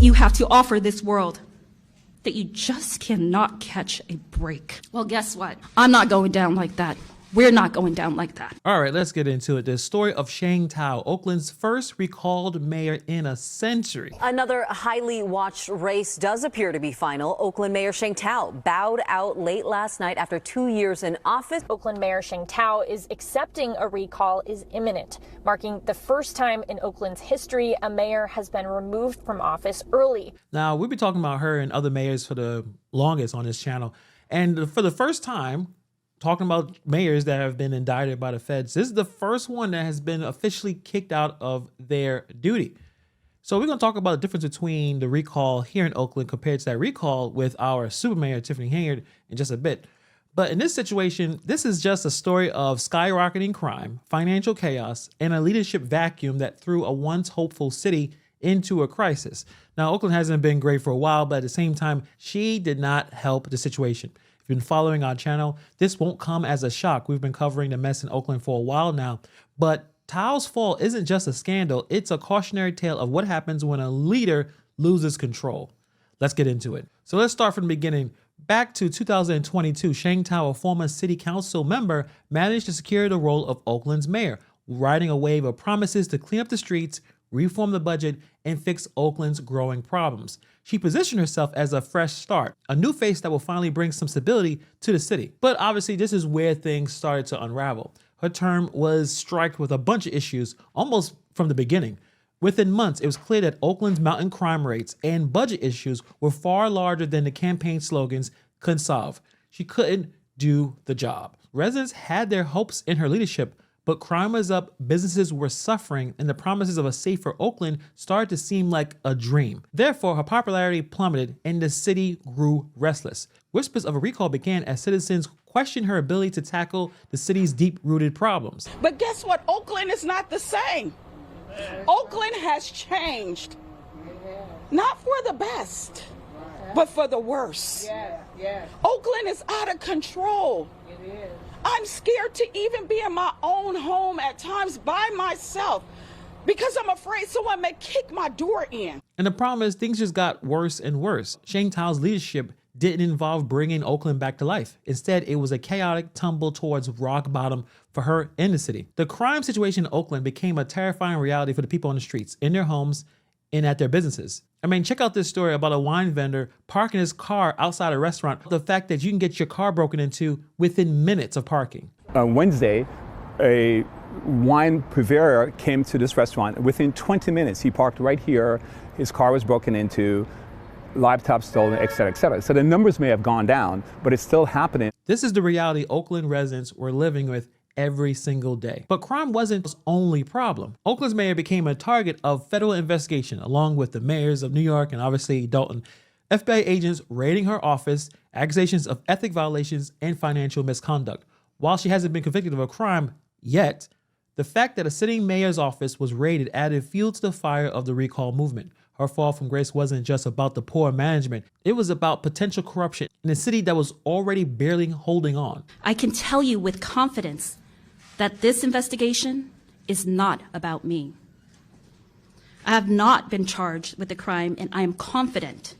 you have to offer this world that you just cannot catch a break. Well, guess what? I'm not going down like that. We're not going down like that. All right, let's get into it. The story of Sheng Thao, Oakland's first recalled mayor in a century. Another highly watched race does appear to be final. Oakland Mayor Sheng Thao bowed out late last night after 2 years in office. Oakland Mayor Sheng Thao is accepting a recall is imminent, marking the first time in Oakland's history a mayor has been removed from office early. Now, we've been talking about her and other mayors for the longest on this channel. And for the first time, talking about mayors that have been indicted by the feds, this is the first one that has been officially kicked out of their duty. So we're going to talk about the difference between the recall here in Oakland compared to that recall with our super mayor, Tiffany Hayard, in just a bit. But in this situation, this is just a story of skyrocketing crime, financial chaos, and a leadership vacuum that threw a once hopeful city into a crisis. Now, Oakland hasn't been great for a while, but at the same time, she did not help the situation. If you've been following our channel, this won't come as a shock. We've been covering the mess in Oakland for a while now, but Thao's fall isn't just a scandal. It's a cautionary tale of what happens when a leader loses control. Let's get into it. So let's start from the beginning. Back to 2022, Sheng Thao, a former city council member, managed to secure the role of Oakland's mayor, riding a wave of promises to clean up the streets, reform the budget, and fix Oakland's growing problems. She positioned herself as a fresh start, a new face that will finally bring some stability to the city. But obviously, this is where things started to unravel. Her term was striked with a bunch of issues almost from the beginning. Within months, it was clear that Oakland's mounting crime rates and budget issues were far larger than the campaign slogans could solve. She couldn't do the job. Residents had their hopes in her leadership, but crime was up, businesses were suffering, and the promises of a safer Oakland started to seem like a dream. Therefore, her popularity plummeted and the city grew restless. Whispers of a recall began as citizens questioned her ability to tackle the city's deep-rooted problems. But guess what? Oakland is not the same. Oakland has changed. Not for the best, but for the worse. Oakland is out of control. I'm scared to even be in my own home at times by myself because I'm afraid someone may kick my door in. And the problem is things just got worse and worse. Sheng Thao's leadership didn't involve bringing Oakland back to life. Instead, it was a chaotic tumble towards rock bottom for her and the city. The crime situation in Oakland became a terrifying reality for the people on the streets, in their homes, and at their businesses. I mean, check out this story about a wine vendor parking his car outside a restaurant. The fact that you can get your car broken into within minutes of parking. On Wednesday, a wine purveyor came to this restaurant. Within 20 minutes, he parked right here. His car was broken into, laptop stolen, et cetera, et cetera. So the numbers may have gone down, but it's still happening. This is the reality Oakland residents were living with every single day. But crime wasn't its only problem. Oakland's mayor became a target of federal investigation, along with the mayors of New York and obviously Dalton. FBI agents raiding her office, accusations of ethic violations, and financial misconduct. While she hasn't been convicted of a crime yet, the fact that a sitting mayor's office was raided added fuel to the fire of the recall movement. Her fall from grace wasn't just about the poor management. It was about potential corruption in a city that was already barely holding on. I can tell you with confidence that this investigation is not about me. I have not been charged with the crime, and I am confident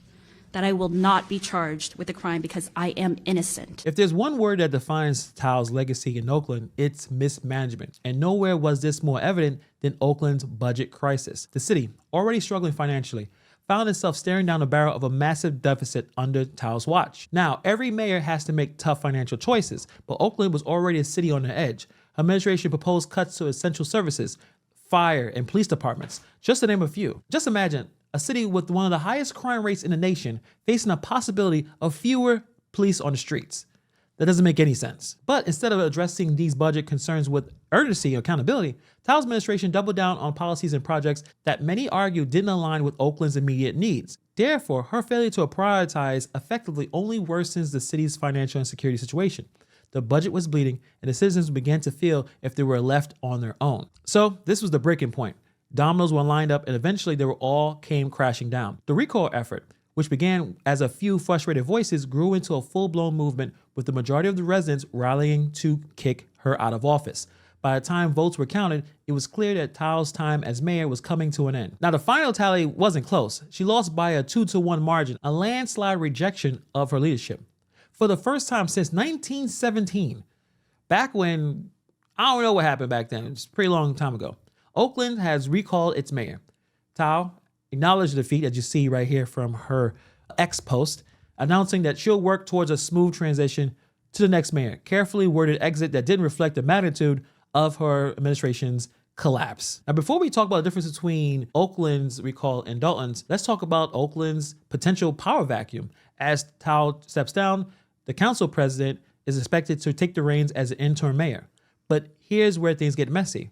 that I will not be charged with the crime because I am innocent. If there's one word that defines Thao's legacy in Oakland, it's mismanagement. And nowhere was this more evident than Oakland's budget crisis. The city, already struggling financially, found itself staring down the barrel of a massive deficit under Thao's watch. Now, every mayor has to make tough financial choices, but Oakland was already a city on the edge. Her administration proposed cuts to essential services, fire, and police departments, just to name a few. Just imagine a city with one of the highest crime rates in the nation facing a possibility of fewer police on the streets. That doesn't make any sense. But instead of addressing these budget concerns with urgency and accountability, Thao's administration doubled down on policies and projects that many argue didn't align with Oakland's immediate needs. Therefore, her failure to prioritize effectively only worsens the city's financial and security situation. The budget was bleeding, and the citizens began to feel if they were left on their own. So this was the breaking point. Dominoes were lined up, and eventually they were all came crashing down. The recall effort, which began as a few frustrated voices, grew into a full-blown movement with the majority of the residents rallying to kick her out of office. By the time votes were counted, it was clear that Thao's time as mayor was coming to an end. Now, the final tally wasn't close. She lost by a 2-1 margin, a landslide rejection of her leadership. For the first time since 1917, back when, I don't know what happened back then, it's a pretty long time ago, Oakland has recalled its mayor. Thao acknowledged the defeat, as you see right here from her X post, announcing that she'll work towards a smooth transition to the next mayor, carefully worded exit that didn't reflect the magnitude of her administration's collapse. Now, before we talk about the difference between Oakland's recall and Dalton's, let's talk about Oakland's potential power vacuum. As Thao steps down, the council president is expected to take the reins as an interim mayor. But here's where things get messy.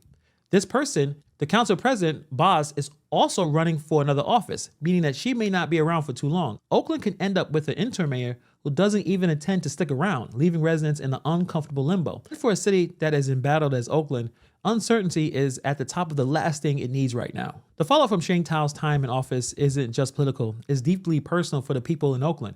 This person, the council president, boss, is also running for another office, meaning that she may not be around for too long. Oakland can end up with an interim mayor who doesn't even intend to stick around, leaving residents in an uncomfortable limbo. For a city that is embattled as Oakland, uncertainty is at the top of the last thing it needs right now. The fallout from Sheng Thao's time in office isn't just political, it's deeply personal for the people in Oakland.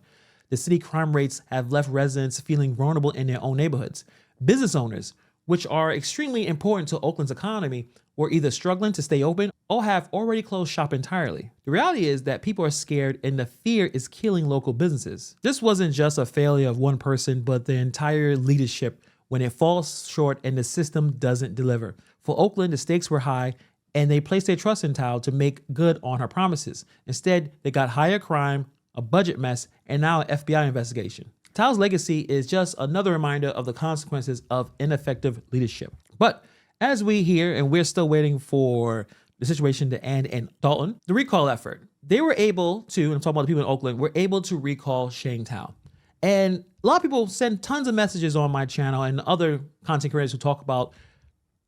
The city crime rates have left residents feeling vulnerable in their own neighborhoods. Business owners, which are extremely important to Oakland's economy, were either struggling to stay open or have already closed shop entirely. The reality is that people are scared and the fear is killing local businesses. This wasn't just a failure of one person, but the entire leadership when it falls short and the system doesn't deliver. For Oakland, the stakes were high and they placed their trust in Thao to make good on her promises. Instead, they got higher crime, a budget mess, and now an FBI investigation. Thao's legacy is just another reminder of the consequences of ineffective leadership. But as we hear, and we're still waiting for the situation to end in Dalton, the recall effort, they were able to, and I'm talking about the people in Oakland, were able to recall Sheng Thao. And a lot of people send tons of messages on my channel and other content creators who talk about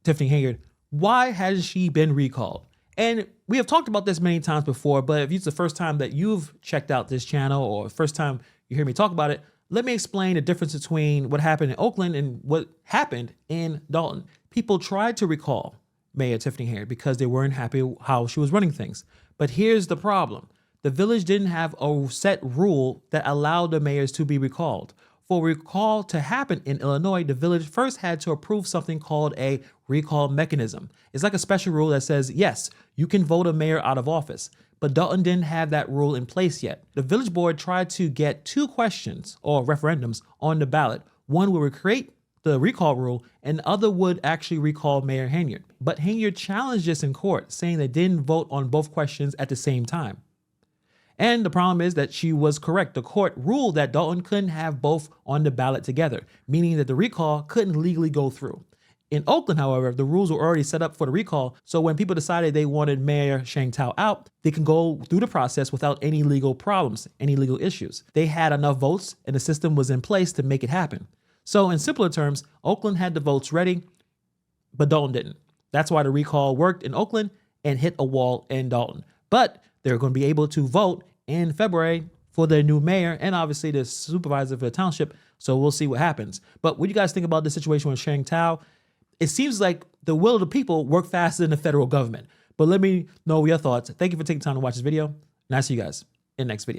Tiffany Hayard. Why hasn't she been recalled? And we have talked about this many times before, but if it's the first time that you've checked out this channel or the first time you hear me talk about it, let me explain the difference between what happened in Oakland and what happened in Dalton. People tried to recall Mayor Tiffany Hayard because they weren't happy how she was running things. But here's the problem. The village didn't have a set rule that allowed the mayors to be recalled. For recall to happen in Illinois, the village first had to approve something called a recall mechanism. It's like a special rule that says, yes, you can vote a mayor out of office. But Dalton didn't have that rule in place yet. The village board tried to get 2 questions or referendums on the ballot. One would create the recall rule and the other would actually recall Mayor Hayard. But Hayard challenged this in court, saying they didn't vote on both questions at the same time. And the problem is that she was correct. The court ruled that Dalton couldn't have both on the ballot together, meaning that the recall couldn't legally go through. In Oakland, however, the rules were already set up for the recall, so when people decided they wanted Mayor Sheng Thao out, they can go through the process without any legal problems, any legal issues. They had enough votes and the system was in place to make it happen. So in simpler terms, Oakland had the votes ready, but Dalton didn't. That's why the recall worked in Oakland and hit a wall in Dalton. But they're going to be able to vote in February for their new mayor and obviously the supervisor for the township. So we'll see what happens. But what do you guys think about the situation with Sheng Thao? It seems like the will of the people work faster than the federal government. But let me know your thoughts. Thank you for taking time to watch this video, and I'll see you guys in the next video.